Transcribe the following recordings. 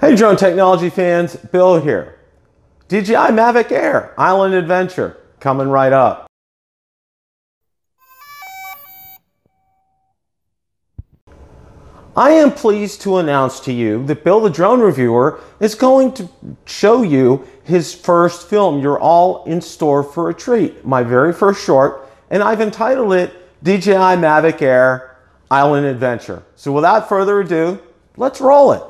Hey drone technology fans, Bill here. DJI Mavic Air, Island Adventure, coming right up. I am pleased to announce to you that Bill the Drone Reviewer is going to show you his first film. You're all in store for a treat. My very first short, and I've entitled it DJI Mavic Air, Island Adventure. So without further ado, let's roll it.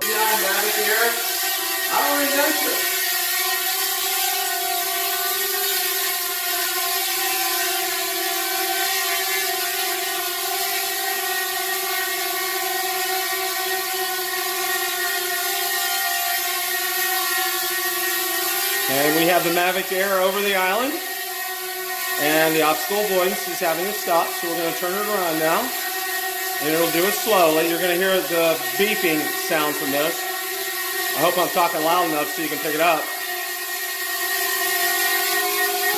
And we have the Mavic Air over the island, and the obstacle avoidance is having it stop, so we're going to turn it around now, and it'll do it slowly. You're going to hear the beeping sound from this. I hope I'm talking loud enough so you can pick it up.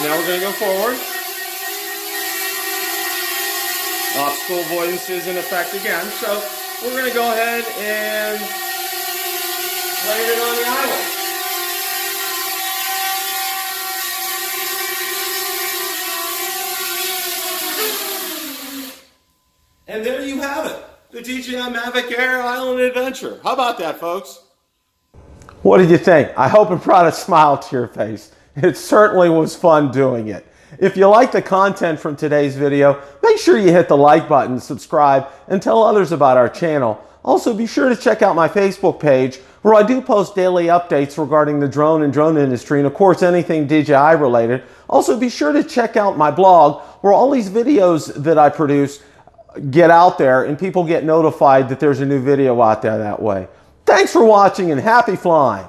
Now we're going to go forward. Obstacle avoidance is in effect again, so we're going to go ahead and land it on the island. And there you have it, the DJI Mavic Air Island Adventure. How about that, folks? What did you think? I hope it brought a smile to your face. It certainly was fun doing it. If you like the content from today's video, make sure you hit the like button, subscribe, and tell others about our channel. Also, be sure to check out my Facebook page, where I do post daily updates regarding the drone and drone industry, and of course anything DJI related. Also, be sure to check out my blog, where all these videos that I produce get out there and people get notified that there's a new video out there that way. Thanks for watching and happy flying!